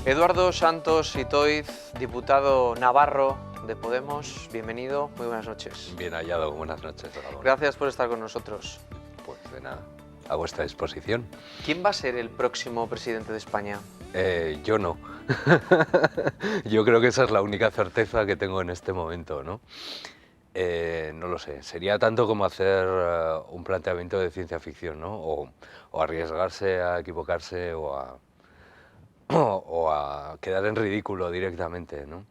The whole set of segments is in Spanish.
Eduardo Santos Itoiz, diputado navarro de Podemos, bienvenido, muy buenas noches. Bien hallado, buenas noches, Dragón. Gracias por estar con nosotros. Pues de nada, a vuestra disposición. ¿Quién va a ser el próximo presidente de España? Yo no. Yo creo que esa es la única certeza que tengo en este momento, ¿no? No lo sé, sería tanto como hacer un planteamiento de ciencia ficción, ¿no? O arriesgarse a equivocarse o a quedar en ridículo directamente, ¿no?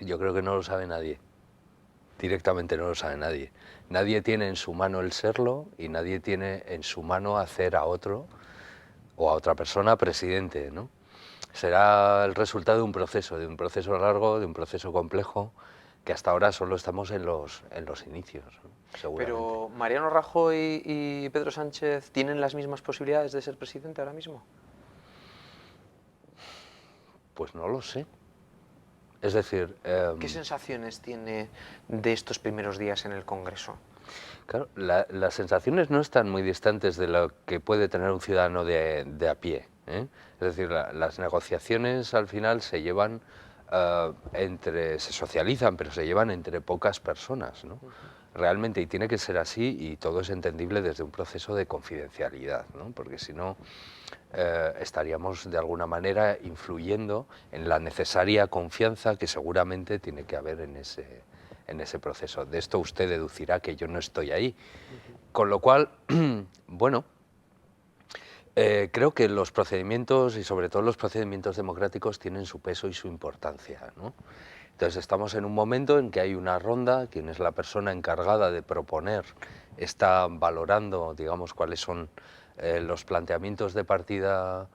Yo creo que no lo sabe nadie. Directamente no lo sabe nadie. Nadie tiene en su mano el serlo y nadie tiene en su mano hacer a otro o a otra persona presidente, ¿no? Será el resultado de un proceso largo, de un proceso complejo, que hasta ahora solo estamos en los inicios, ¿no? Seguramente. Pero ¿Mariano Rajoy y Pedro Sánchez tienen las mismas posibilidades de ser presidente ahora mismo? Pues no lo sé. Es decir... ¿Qué sensaciones tiene de estos primeros días en el Congreso? Claro, las sensaciones no están muy distantes de lo que puede tener un ciudadano de a pie, ¿eh? Es decir, las negociaciones al final se llevan se socializan, pero se llevan entre pocas personas, ¿no? Realmente, y tiene que ser así, y todo es entendible desde un proceso de confidencialidad, ¿no? Porque si no, estaríamos de alguna manera influyendo en la necesaria confianza que seguramente tiene que haber en ese proceso. De esto usted deducirá que yo no estoy ahí. Con lo cual, bueno, creo que los procedimientos, y sobre todo los procedimientos democráticos, tienen su peso y su importancia, ¿no? Entonces estamos en un momento en que hay una ronda, quien es la persona encargada de proponer está valorando, digamos, cuáles son los planteamientos de partida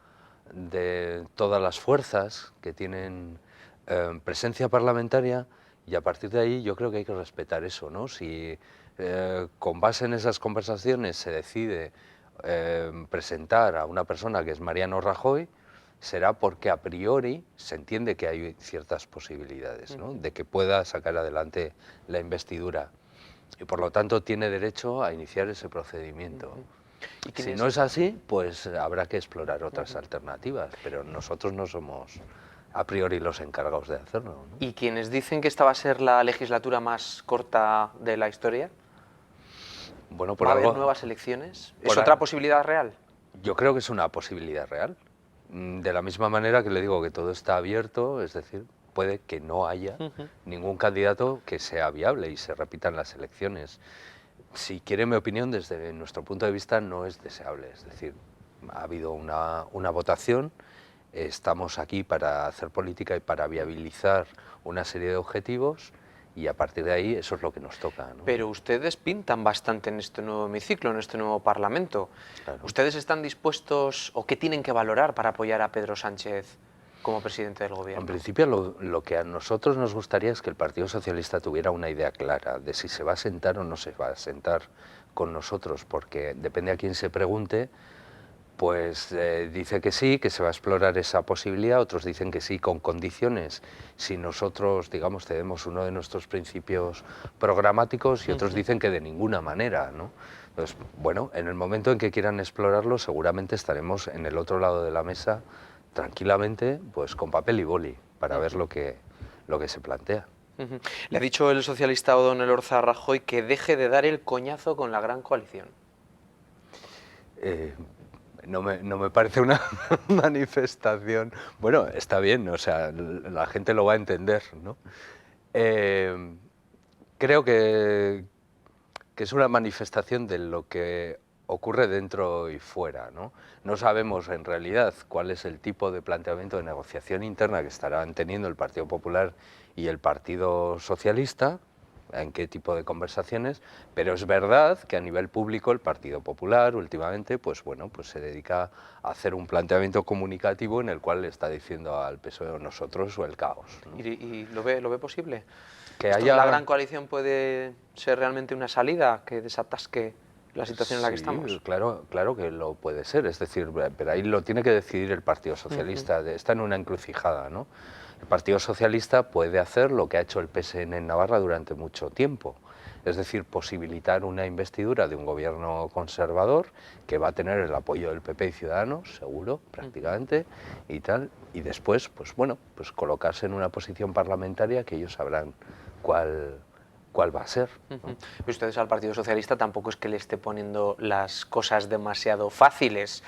de todas las fuerzas que tienen presencia parlamentaria, y a partir de ahí yo creo que hay que respetar eso, ¿no? Si con base en esas conversaciones se decide presentar a una persona que es Mariano Rajoy, será porque a priori se entiende que hay ciertas posibilidades, ¿no? De que pueda sacar adelante la investidura, y por lo tanto tiene derecho a iniciar ese procedimiento. ¿Y si no es así, pues habrá que explorar otras alternativas, pero nosotros no somos a priori los encargados de hacerlo, ¿no? ¿Y quienes dicen que esta va a ser la legislatura más corta de la historia? Bueno, por ¿Va a algo, haber nuevas elecciones? ¿Es por otra a- posibilidad real? Yo creo que es una posibilidad real. De la misma manera que le digo que todo está abierto, es decir, puede que no haya ningún candidato que sea viable y se repitan las elecciones. Si quiere mi opinión, desde nuestro punto de vista no es deseable. Es decir, ha habido una votación, estamos aquí para hacer política y para viabilizar una serie de objetivos, y a partir de ahí eso es lo que nos toca, ¿no? Pero ustedes pintan bastante en este nuevo hemiciclo, en este nuevo Parlamento. Claro. ¿Ustedes están dispuestos o qué tienen que valorar para apoyar a Pedro Sánchez como presidente del gobierno? En principio, lo que a nosotros nos gustaría es que el Partido Socialista tuviera una idea clara de si se va a sentar o no se va a sentar con nosotros, porque depende a quién se pregunte, pues dice que sí, que se va a explorar esa posibilidad, otros dicen que sí con condiciones, si nosotros, digamos, cedemos uno de nuestros principios programáticos, y otros dicen que de ninguna manera, ¿no? Entonces, bueno, en el momento en que quieran explorarlo, seguramente estaremos en el otro lado de la mesa, tranquilamente, pues con papel y boli, para ver lo que se plantea. Le ha dicho el socialista Odón Elorza a Rajoy que deje de dar el coñazo con la gran coalición. No me parece una manifestación... Bueno, está bien, o sea, la gente lo va a entender, ¿no? Creo que es una manifestación de lo que ocurre dentro y fuera, ¿no? No sabemos en realidad cuál es el tipo de planteamiento de negociación interna que estarán teniendo el Partido Popular y el Partido Socialista, en qué tipo de conversaciones, pero es verdad que a nivel público el Partido Popular últimamente, pues bueno, pues se dedica a hacer un planteamiento comunicativo en el cual le está diciendo al PSOE o nosotros o el caos, ¿no? ¿Y lo ve posible? Que ¿Esto de haya... la gran coalición puede ser realmente una salida que desatasque la situación en la que estamos? Sí, claro que lo puede ser, es decir, pero ahí lo tiene que decidir el Partido Socialista, está en una encrucijada, ¿no? El Partido Socialista puede hacer lo que ha hecho el PSN en Navarra durante mucho tiempo, Es decir, posibilitar una investidura de un gobierno conservador que va a tener el apoyo del PP y Ciudadanos, seguro, prácticamente, y tal, y después, pues bueno, pues colocarse en una posición parlamentaria que ellos sabrán cuál va a ser, ¿no? Ustedes al Partido Socialista tampoco es que le esté poniendo las cosas demasiado fáciles.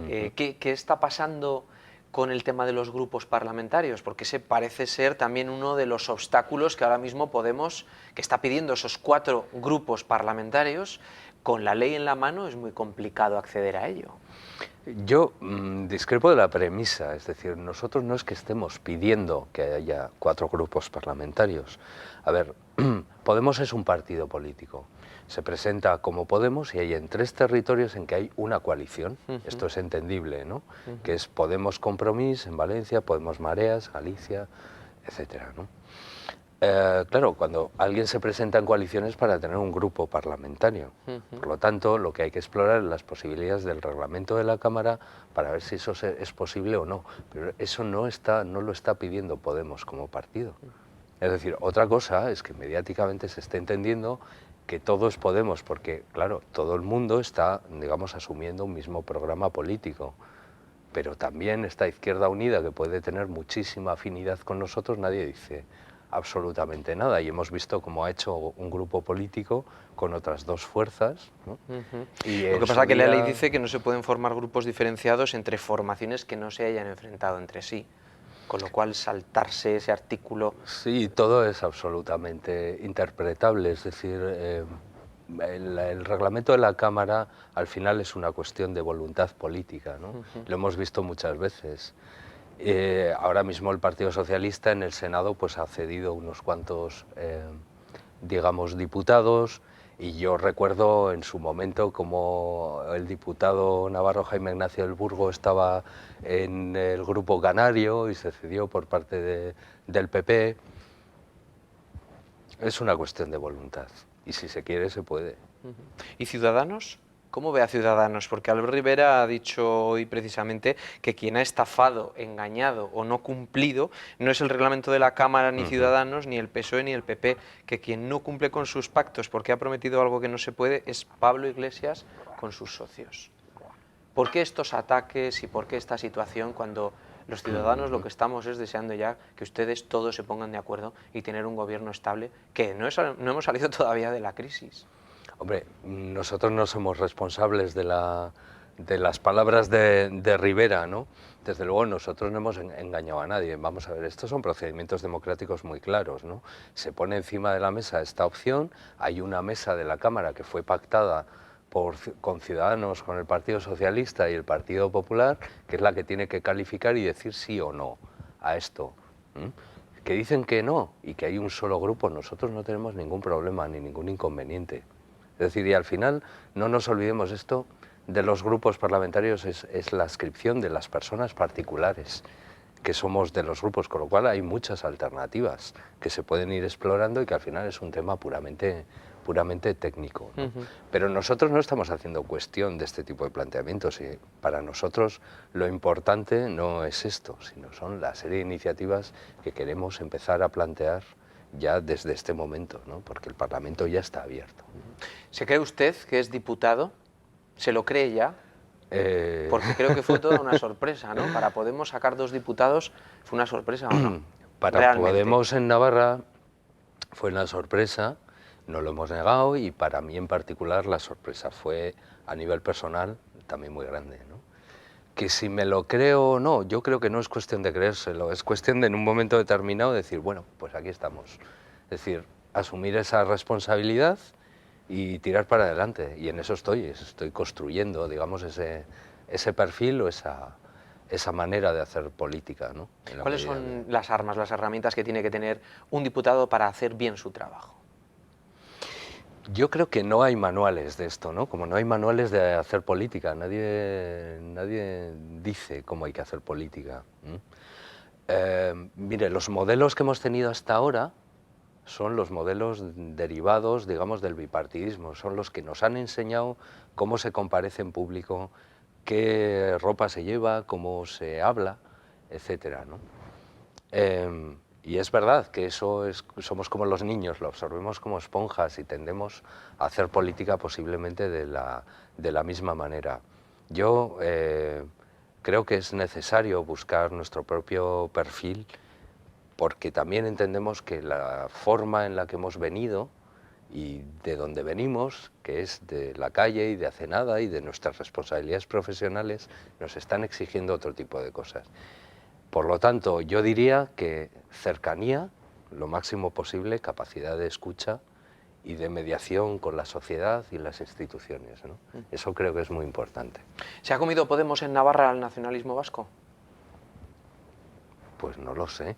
¿Qué está pasando con el tema de los grupos parlamentarios? Porque ese parece ser también uno de los obstáculos que ahora mismo Podemos, que está pidiendo esos 4 grupos parlamentarios, con la ley en la mano es muy complicado acceder a ello. Yo discrepo de la premisa, es decir, nosotros no es que estemos pidiendo que haya 4 grupos parlamentarios. A ver, Podemos es un partido político. Se presenta como Podemos y hay en 3 territorios en que hay una coalición. Esto es entendible, ¿no? Que es Podemos Compromís en Valencia, Podemos Mareas, Galicia, etcétera, ¿no? Claro, cuando alguien se presenta en coaliciones para tener un grupo parlamentario. Por lo tanto, lo que hay que explorar es las posibilidades del reglamento de la Cámara para ver si eso es posible o no. Pero eso no lo está pidiendo Podemos como partido. Es decir, otra cosa es que mediáticamente se esté entendiendo que todo es Podemos, porque, claro, todo el mundo está, digamos, asumiendo un mismo programa político. Pero también esta Izquierda Unida, que puede tener muchísima afinidad con nosotros, nadie dice absolutamente nada. Y hemos visto cómo ha hecho un grupo político con otras 2 fuerzas, ¿no? Y Lo que pasa es que la ley dice que no se pueden formar grupos diferenciados entre formaciones que no se hayan enfrentado entre sí. Con lo cual, saltarse ese artículo... Sí, todo es absolutamente interpretable, es decir, el reglamento de la Cámara al final es una cuestión de voluntad política, ¿no? Lo hemos visto muchas veces. Ahora mismo el Partido Socialista en el Senado pues ha cedido unos cuantos, digamos, diputados, y yo recuerdo en su momento como el diputado navarro Jaime Ignacio del Burgo estaba en el grupo canario y se cedió por parte del PP. Es una cuestión de voluntad y si se quiere se puede. ¿Y Ciudadanos? ¿Cómo ve a Ciudadanos? Porque Albert Rivera ha dicho hoy precisamente que quien ha estafado, engañado o no cumplido no es el reglamento de la Cámara ni Ciudadanos, ni el PSOE ni el PP, que quien no cumple con sus pactos porque ha prometido algo que no se puede es Pablo Iglesias con sus socios. ¿Por qué estos ataques y por qué esta situación cuando los ciudadanos lo que estamos es deseando ya que ustedes todos se pongan de acuerdo y tener un gobierno estable, que no hemos salido todavía de la crisis? Hombre, nosotros no somos responsables de las palabras de Rivera, ¿no? Desde luego nosotros no hemos engañado a nadie. Vamos a ver, estos son procedimientos democráticos muy claros, ¿no? Se pone encima de la mesa esta opción, hay una mesa de la Cámara que fue pactada con Ciudadanos, con el Partido Socialista y el Partido Popular, que es la que tiene que calificar y decir sí o no a esto. Que dicen que no y que hay un solo grupo, nosotros no tenemos ningún problema ni ningún inconveniente. Es decir, y al final, no nos olvidemos esto, de los grupos parlamentarios es la adscripción de las personas particulares que somos de los grupos, con lo cual hay muchas alternativas que se pueden ir explorando y que al final es un tema puramente técnico, ¿no? Pero nosotros no estamos haciendo cuestión de este tipo de planteamientos y para nosotros lo importante no es esto, sino son la serie de iniciativas que queremos empezar a plantear ya desde este momento, ¿no? Porque el Parlamento ya está abierto. ¿Se cree usted que es diputado? ¿Se lo cree ya? Porque creo que fue toda una sorpresa, ¿no? Para Podemos sacar 2 diputados fue una sorpresa, ¿o no? Para Realmente. Podemos en Navarra fue una sorpresa, no lo hemos negado, y para mí en particular la sorpresa fue a nivel personal también muy grande, ¿no? Que si me lo creo o no, yo creo que no es cuestión de creérselo, es cuestión de en un momento determinado decir, bueno, pues aquí estamos. Es decir, asumir esa responsabilidad y tirar para adelante. Y en eso estoy construyendo, digamos, ese perfil o esa manera de hacer política, ¿no? ¿Cuáles son las armas, las herramientas que tiene que tener un diputado para hacer bien su trabajo? Yo creo que no hay manuales de esto, ¿no? Como no hay manuales de hacer política, nadie dice cómo hay que hacer política. Mire, los modelos que hemos tenido hasta ahora son los modelos derivados, digamos, del bipartidismo, son los que nos han enseñado cómo se comparece en público, qué ropa se lleva, cómo se habla, etcétera, ¿no? Y es verdad que somos como los niños, lo absorbemos como esponjas y tendemos a hacer política posiblemente de la misma manera. Yo creo que es necesario buscar nuestro propio perfil, porque también entendemos que la forma en la que hemos venido y de donde venimos, que es de la calle y de hace nada y de nuestras responsabilidades profesionales, nos están exigiendo otro tipo de cosas. Por lo tanto, yo diría que cercanía, lo máximo posible, capacidad de escucha y de mediación con la sociedad y las instituciones, ¿no? Eso creo que es muy importante. ¿Se ha comido Podemos en Navarra al nacionalismo vasco? Pues no lo sé.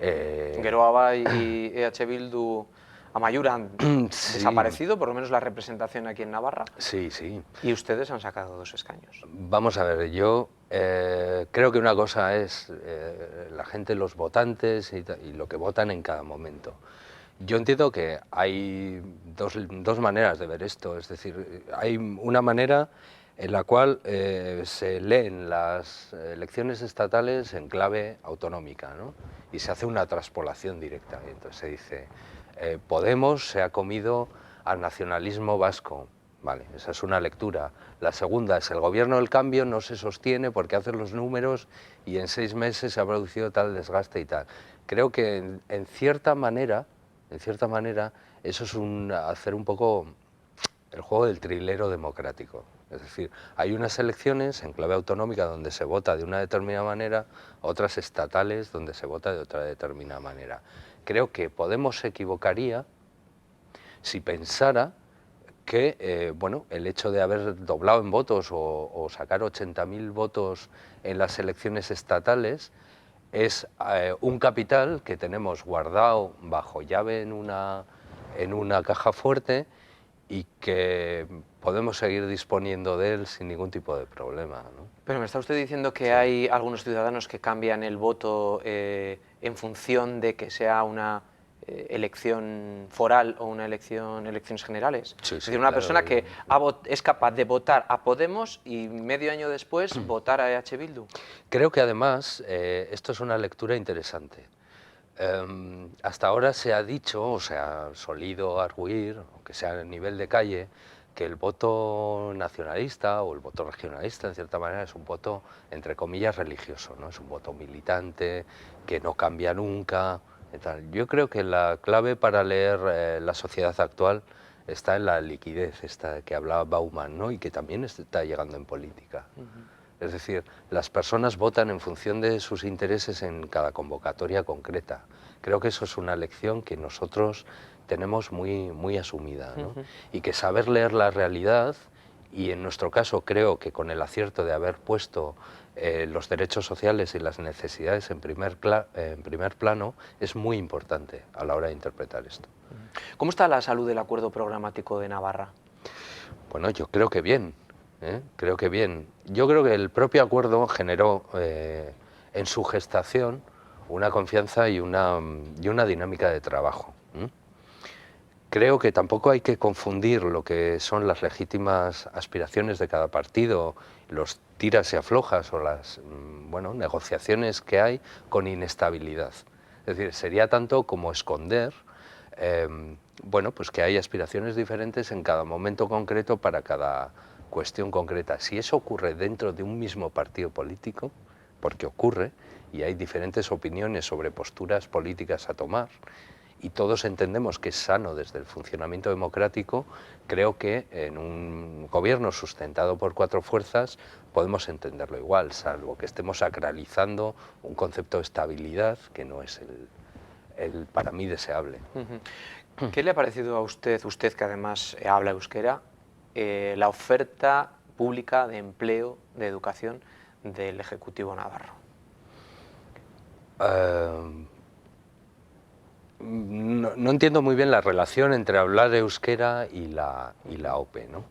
Geroa Bai y EH Bildu Amaiur han Sí, desaparecido, por lo menos la representación aquí en Navarra, sí, sí. y ustedes han sacado 2 escaños. Vamos a ver, yo creo que una cosa es la gente, los votantes y lo que votan en cada momento. Yo entiendo que hay dos maneras de ver esto, es decir, hay una manera en la cual se leen las elecciones estatales en clave autonómica, ¿no? Y se hace una traspolación directa. Y entonces se dice, Podemos se ha comido al nacionalismo vasco. Vale, esa es una lectura. La segunda es el gobierno del cambio no se sostiene porque hace los números y en 6 meses se ha producido tal desgaste y tal. Creo que en cierta manera, eso es hacer un poco el juego del trilero democrático. Es decir, hay unas elecciones en clave autonómica donde se vota de una determinada manera, otras estatales donde se vota de otra determinada manera. Creo que Podemos se equivocaría si pensara que bueno, el hecho de haber doblado en votos o sacar 80.000 votos en las elecciones estatales es un capital que tenemos guardado bajo llave en una caja fuerte y que podemos seguir disponiendo de él sin ningún tipo de problema, ¿no? Pero me está usted diciendo que Sí. hay algunos ciudadanos que cambian el voto en función de que sea una elección foral o una elecciones generales. Sí, Es sí, decir, una claro. persona que es capaz de votar a Podemos y medio año después votar a EH Bildu. Creo que además esto es una lectura interesante. Hasta ahora se ha dicho, o se ha solido arguir, aunque sea a nivel de calle, que el voto nacionalista o el voto regionalista, en cierta manera, es un voto, entre comillas, religioso, ¿no? Es un voto militante, que no cambia nunca, y tal. Yo creo que la clave para leer la sociedad actual está en la liquidez, esta que hablaba Bauman, ¿no? Y que también está llegando en política. Es decir, las personas votan en función de sus intereses en cada convocatoria concreta. Creo que eso es una lección que nosotros tenemos muy asumida, ¿no? Y que saber leer la realidad, y en nuestro caso creo que con el acierto de haber puesto los derechos sociales y las necesidades en primer plano, es muy importante a la hora de interpretar esto. ¿Cómo está la salud del acuerdo programático de Navarra? Bueno, yo creo que bien. Creo que bien. Yo creo que el propio acuerdo generó en su gestación una confianza y una dinámica de trabajo. Creo que tampoco hay que confundir lo que son las legítimas aspiraciones de cada partido, los tiras y aflojas o las bueno, negociaciones que hay con inestabilidad. Es decir, sería tanto como esconder bueno, pues que hay aspiraciones diferentes en cada momento concreto para cada cuestión concreta. Si eso ocurre dentro de un mismo partido político, porque ocurre, y hay diferentes opiniones sobre posturas políticas a tomar, y todos entendemos que es sano desde el funcionamiento democrático, creo que en un gobierno sustentado por 4 fuerzas podemos entenderlo igual, salvo que estemos sacralizando un concepto de estabilidad que no es el para mí deseable. ¿Qué le ha parecido a usted que además habla euskera, la oferta pública de empleo, de educación del Ejecutivo navarro? No entiendo muy bien la relación entre hablar euskera y la OPE, ¿no?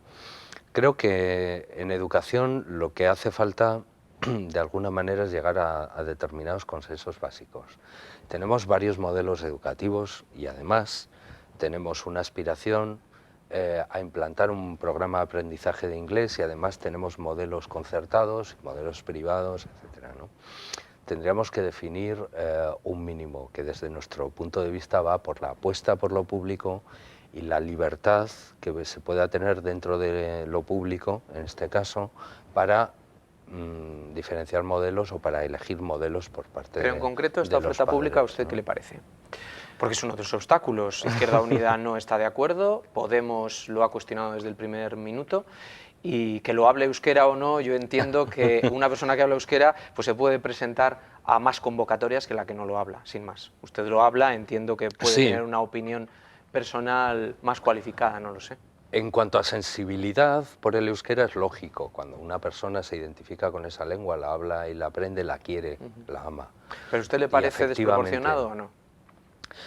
Creo que en educación lo que hace falta de alguna manera es llegar a determinados consensos básicos. Tenemos varios modelos educativos y además tenemos una aspiración a implantar un programa de aprendizaje de inglés y además tenemos modelos concertados, modelos privados, etcétera, ¿no? tendríamos que definir un mínimo que desde nuestro punto de vista va por la apuesta por lo público y la libertad que se pueda tener dentro de lo público, en este caso, para diferenciar modelos o para elegir modelos por parte Pero en concreto, esta de los oferta pública, ¿a padres, usted ¿no? qué le parece? Porque es uno de los obstáculos. Izquierda Unida no está de acuerdo, Podemos lo ha cuestionado desde el primer minuto, y que lo hable euskera o no, yo entiendo que una persona que habla euskera pues se puede presentar a más convocatorias que la que no lo habla, sin más. Usted lo habla, entiendo que puede Sí. tener una opinión personal más cualificada, no lo sé. En cuanto a sensibilidad por el euskera, es lógico. Cuando una persona se identifica con esa lengua, la habla y la aprende, la quiere, la ama. ¿Pero a usted le Y parece efectivamente, desproporcionado o no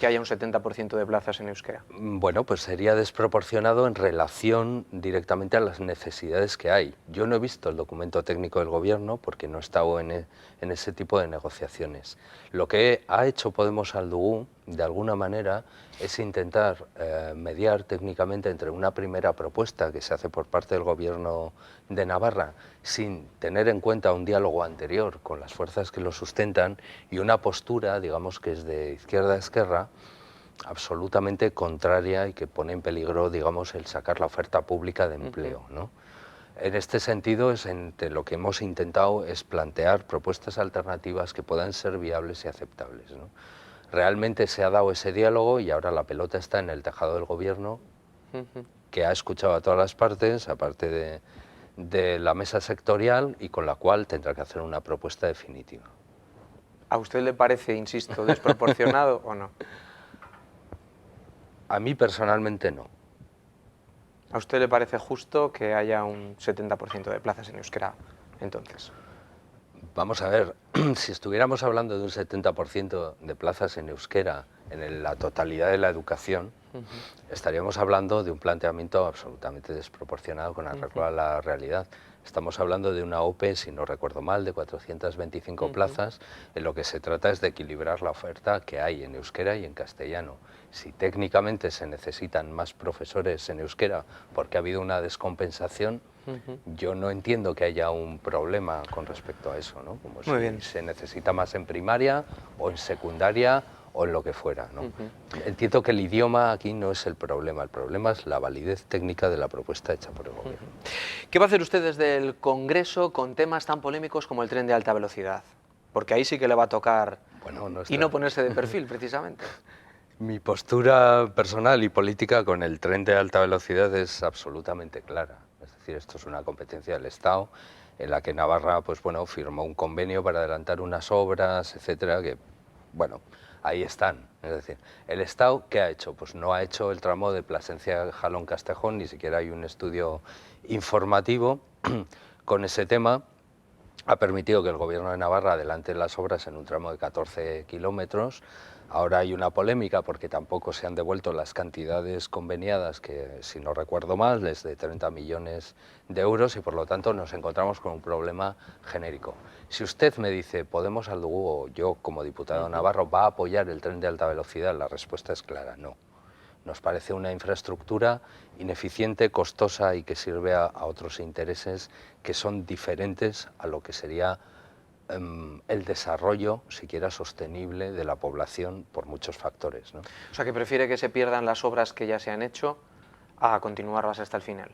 que haya un 70% de plazas en euskera? bueno, pues sería desproporcionado en relación directamente a las necesidades que hay. Yo no he visto el documento técnico del Gobierno porque no he estado en ese tipo de negociaciones. Lo que ha hecho Podemos Aldugu, de alguna manera, es intentar mediar técnicamente entre una primera propuesta que se hace por parte del Gobierno de Navarra, sin tener en cuenta un diálogo anterior con las fuerzas que lo sustentan, y una postura, digamos, que es de izquierda a esquerra, absolutamente contraria y que pone en peligro, digamos, el sacar la oferta pública de empleo, ¿no? En este sentido, lo que hemos intentado es plantear propuestas alternativas que puedan ser viables y aceptables, ¿no? Realmente se ha dado ese diálogo y ahora la pelota está en el tejado del Gobierno, que ha escuchado a todas las partes, aparte de la mesa sectorial, y con la cual tendrá que hacer una propuesta definitiva. ¿A usted le parece, insisto, desproporcionado o no? A mí personalmente no. ¿A usted le parece justo que haya un 70% de plazas en euskera, entonces? Vamos a ver, si estuviéramos hablando de un 70% de plazas en euskera en la totalidad de la educación, estaríamos hablando de un planteamiento absolutamente desproporcionado con arreglo a la realidad. Estamos hablando de una OPE, si no recuerdo mal, de 425 plazas. En lo que se trata es de equilibrar la oferta que hay en euskera y en castellano. Si técnicamente se necesitan más profesores en euskera porque ha habido una descompensación, yo no entiendo que haya un problema con respecto a eso, ¿no? Como Muy bien. se necesita más en primaria o en secundaria o en lo que fuera, ¿no? Entiendo que el idioma aquí no es el problema es la validez técnica de la propuesta hecha por el Gobierno. ¿Qué va a hacer usted desde el Congreso con temas tan polémicos como el tren de alta velocidad? Porque ahí sí que le va a tocar y no ponerse de perfil, precisamente. Mi postura personal y política con el tren de alta velocidad es absolutamente clara. Es decir, esto es una competencia del Estado en la que Navarra, pues bueno, firmó un convenio para adelantar unas obras, etcétera, que, bueno, ahí están. Es decir, ¿el Estado qué ha hecho? Pues no ha hecho el tramo de Plasencia-Jalón-Castejón, ni siquiera hay un estudio informativo con ese tema. Ha permitido que el Gobierno de Navarra adelante las obras en un tramo de 14 kilómetros. Ahora hay una polémica porque tampoco se han devuelto las cantidades conveniadas, que si no recuerdo mal es de 30 millones de euros, y por lo tanto nos encontramos con un problema genérico. Si usted me dice, Podemos Aldugu o yo como diputado navarro va a apoyar el tren de alta velocidad, la respuesta es clara, no. Nos parece una infraestructura ineficiente, costosa y que sirve a otros intereses que son diferentes a lo que sería el desarrollo, siquiera sostenible, de la población por muchos factores, ¿no? O sea, que prefiere que se pierdan las obras que ya se han hecho a continuarlas hasta el final.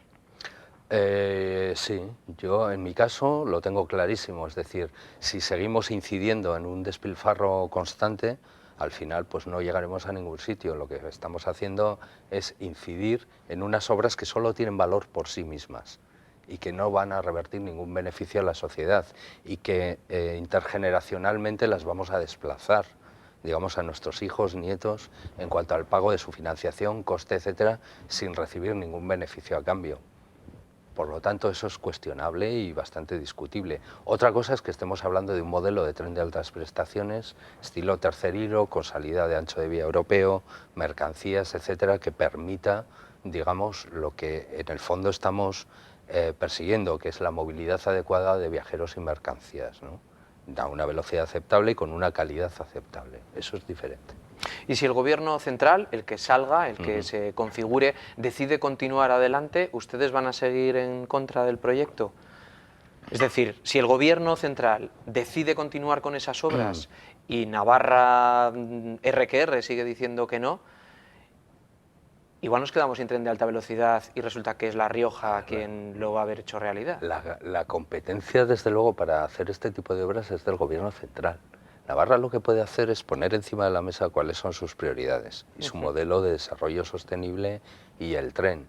Sí, yo en mi caso lo tengo clarísimo, es decir, si seguimos incidiendo en un despilfarro constante, al final pues no llegaremos a ningún sitio. Lo que estamos haciendo es incidir en unas obras que solo tienen valor por sí mismas y que no van a revertir ningún beneficio a la sociedad y que intergeneracionalmente las vamos a desplazar, digamos, a nuestros hijos, nietos, en cuanto al pago de su financiación, coste, etcétera, sin recibir ningún beneficio a cambio. Por lo tanto, eso es cuestionable y bastante discutible. Otra cosa es que estemos hablando de un modelo de tren de altas prestaciones, estilo tercer hilo, con salida de ancho de vía europeo, mercancías, etcétera, que permita, digamos, lo que en el fondo estamos persiguiendo, que es la movilidad adecuada de viajeros y mercancías, ¿no? A una velocidad aceptable y con una calidad aceptable. Eso es diferente. Y si el Gobierno central, el que salga, el que se configure, decide continuar adelante, ¿ustedes van a seguir en contra del proyecto? Es decir, si el gobierno central decide continuar con esas obras y Navarra R sigue diciendo que no, igual nos quedamos sin tren de alta velocidad y resulta que es La Rioja quien lo va a haber hecho realidad. La competencia, desde luego, para hacer este tipo de obras es del gobierno central. Navarra lo que puede hacer es poner encima de la mesa cuáles son sus prioridades y su modelo de desarrollo sostenible y el tren.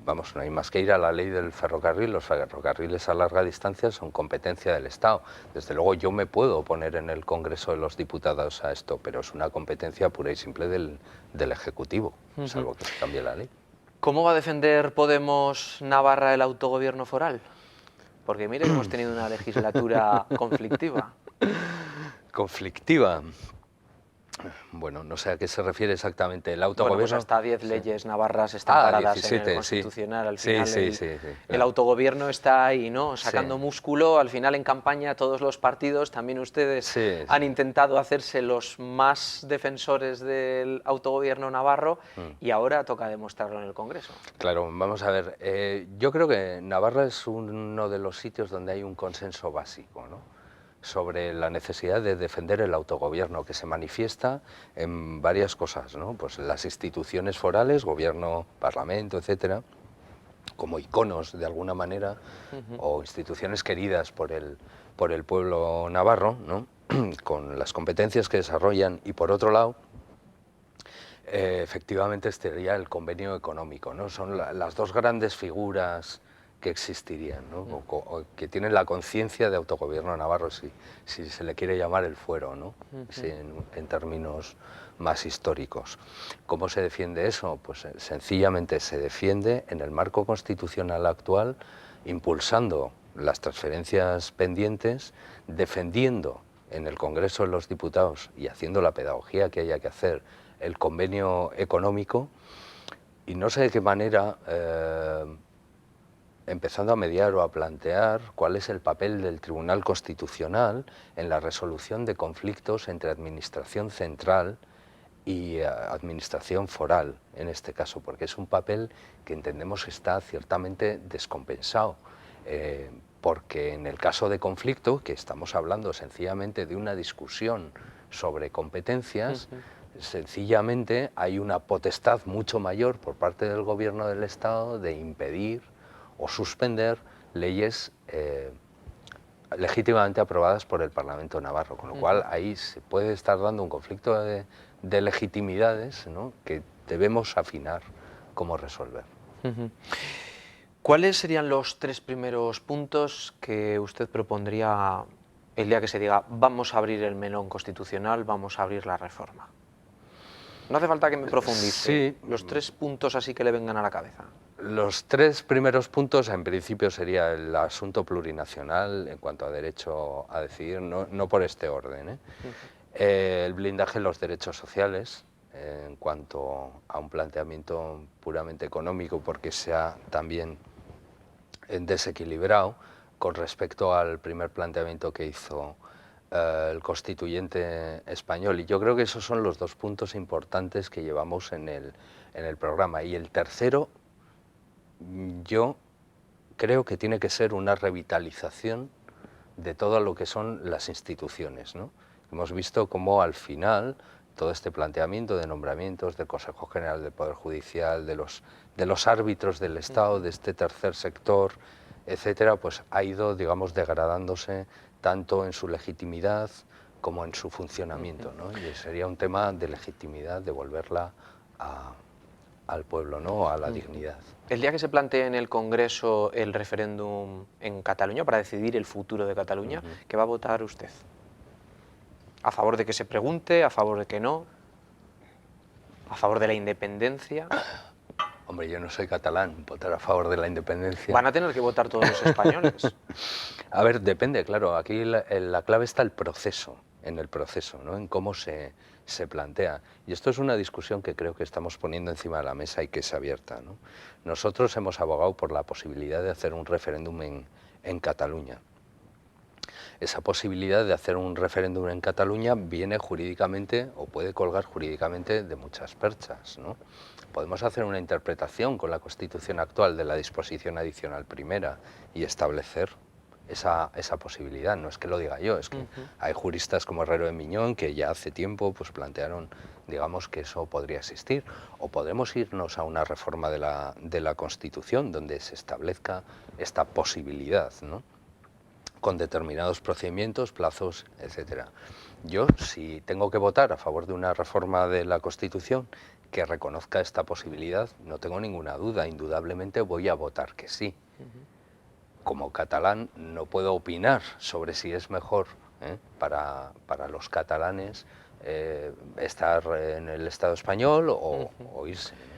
Vamos, no hay más que ir a la ley del ferrocarril. Los ferrocarriles a larga distancia son competencia del Estado. Desde luego yo me puedo oponer en el Congreso de los Diputados a esto, pero es una competencia pura y simple del Ejecutivo, salvo que se cambie la ley. ¿Cómo va a defender Podemos Navarra el autogobierno foral? Porque mire que hemos tenido una legislatura conflictiva. Conflictiva. Bueno, no sé a qué se refiere exactamente el autogobierno. Bueno, pues hasta 10 leyes navarras están paradas 17, en el Constitucional. Al final el claro. autogobierno está ahí, ¿no? Sacando Sí. músculo. Al final en campaña todos los partidos, también ustedes han intentado hacerse los más defensores del autogobierno navarro y ahora toca demostrarlo en el Congreso. Claro, vamos a ver. Yo creo que Navarra es uno de los sitios donde hay un consenso básico, ¿no?, sobre la necesidad de defender el autogobierno, que se manifiesta en varias cosas, ¿no? Pues las instituciones forales, gobierno, parlamento, etcétera, como iconos de alguna manera, o instituciones queridas por el pueblo navarro, ¿no?, con las competencias que desarrollan, y por otro lado, efectivamente estaría el convenio económico, ¿no? Son las dos grandes figuras que existirían, ¿no?, o que tienen la conciencia de autogobierno navarro, si se le quiere llamar el fuero, ¿no?, sí, en términos más históricos. ¿Cómo se defiende eso? Pues sencillamente se defiende en el marco constitucional actual, impulsando las transferencias pendientes, defendiendo en el Congreso de los Diputados y haciendo la pedagogía que haya que hacer el convenio económico, y no sé de qué manera empezando a mediar o a plantear cuál es el papel del Tribunal Constitucional en la resolución de conflictos entre administración central y administración foral, en este caso, porque es un papel que entendemos que está ciertamente descompensado, porque en el caso de conflicto, que estamos hablando sencillamente de una discusión sobre competencias, sencillamente hay una potestad mucho mayor por parte del Gobierno del Estado de impedir o suspender leyes legítimamente aprobadas por el Parlamento navarro, con lo cual ahí se puede estar dando un conflicto de legitimidades, ¿no?, que debemos afinar cómo resolver. ¿Cuáles serían los 3 primeros puntos que usted propondría el día que se diga vamos a abrir el melón constitucional, vamos a abrir la reforma? No hace falta que me profundice. Sí. Los 3 puntos así que le vengan a la cabeza. Los 3 primeros puntos, en principio, sería el asunto plurinacional en cuanto a derecho a decidir, no por este orden, el blindaje de los derechos sociales en cuanto a un planteamiento puramente económico, porque se ha también desequilibrado con respecto al primer planteamiento que hizo el constituyente español, y yo creo que esos son los 2 puntos importantes que llevamos en el programa. Y el tercero, yo creo que tiene que ser una revitalización de todo lo que son las instituciones, ¿no? Hemos visto cómo al final todo este planteamiento de nombramientos del Consejo General del Poder Judicial, de los árbitros del Estado, de este tercer sector, etcétera, pues ha ido, digamos, degradándose tanto en su legitimidad como en su funcionamiento, ¿no? Y sería un tema de legitimidad, devolverla al pueblo, ¿no?, a la dignidad. El día que se plantee en el Congreso el referéndum en Cataluña para decidir el futuro de Cataluña, ¿qué va a votar usted? ¿A favor de que se pregunte? ¿A favor de que no? ¿A favor de la independencia? Hombre, yo no soy catalán, votar a favor de la independencia. Van a tener que votar todos los españoles. A ver, depende, claro, aquí la clave está en el proceso, ¿no?, en cómo se plantea. Y esto es una discusión que creo que estamos poniendo encima de la mesa y que es abierta, ¿no? Nosotros hemos abogado por la posibilidad de hacer un referéndum en Cataluña. Esa posibilidad de hacer un referéndum en Cataluña viene jurídicamente, o puede colgar jurídicamente, de muchas perchas, ¿no? podemos hacer una interpretación con la Constitución actual de la disposición adicional primera y establecer esa posibilidad. No es que lo diga yo, es que hay juristas como Herrero de Miñón que ya hace tiempo pues, plantearon, digamos, que eso podría existir. O podemos irnos a una reforma de la Constitución donde se establezca esta posibilidad, ¿no? Con determinados procedimientos, plazos, etcétera. Yo, si tengo que votar a favor de una reforma de la Constitución que reconozca esta posibilidad, no tengo ninguna duda, indudablemente voy a votar que sí. Como catalán no puedo opinar sobre si es mejor para los catalanes estar en el Estado español o irse, ¿no?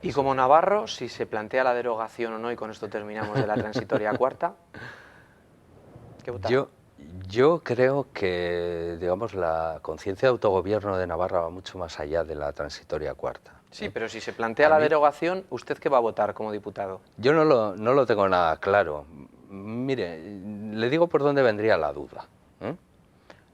Y como navarro, si se plantea la derogación o no, y con esto terminamos de la transitoria cuarta, ¿qué votar? Yo creo que, digamos, la conciencia de autogobierno de Navarra va mucho más allá de la transitoria cuarta. Sí, pero si se plantea la derogación, ¿usted qué va a votar como diputado? Yo no lo tengo nada claro. Mire, le digo por dónde vendría la duda.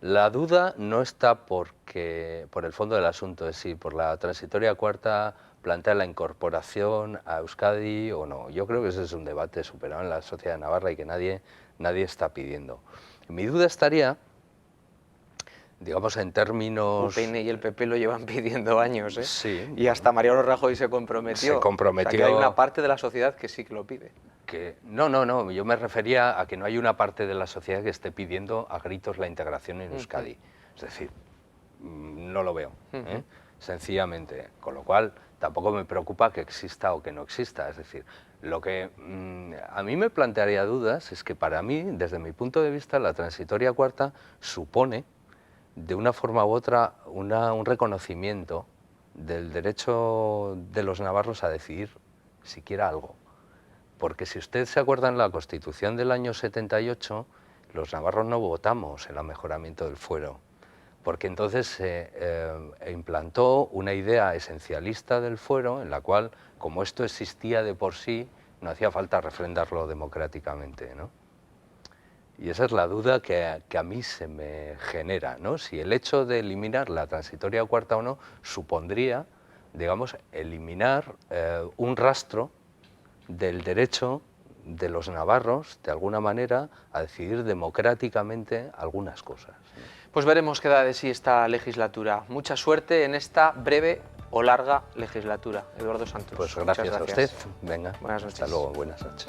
La duda no está por el fondo del asunto, es decir, por la transitoria cuarta plantea la incorporación a Euskadi o no. Yo creo que ese es un debate superado en la sociedad de Navarra y que nadie está pidiendo. Mi duda estaría, digamos, en términos... UPN y el PP lo llevan pidiendo años, ¿eh? Sí. Y hasta Mariano Rajoy se comprometió. Se comprometió. O sea, que hay una parte de la sociedad que sí que lo pide. No, yo me refería a que no hay una parte de la sociedad que esté pidiendo a gritos la integración en Euskadi. Es decir, no lo veo, sencillamente. Con lo cual, tampoco me preocupa que exista o que no exista. Es decir, lo que a mí me plantearía dudas es que para mí, desde mi punto de vista, la transitoria cuarta supone, de una forma u otra, un reconocimiento del derecho de los navarros a decidir siquiera algo. Porque si usted se acuerda, en la Constitución del año 78, los navarros no votamos el mejoramiento del fuero, porque entonces se implantó una idea esencialista del fuero en la cual, como esto existía de por sí, no hacía falta refrendarlo democráticamente, ¿no? Y esa es la duda que a mí se me genera, ¿no? Si el hecho de eliminar la transitoria cuarta o no supondría, digamos, eliminar un rastro del derecho de los navarros, de alguna manera, a decidir democráticamente algunas cosas. Pues veremos qué da de sí esta legislatura. Mucha suerte en esta breve o larga legislatura. Eduardo Santos. Pues gracias a usted. Venga, buenas noches. Hasta luego, buenas noches.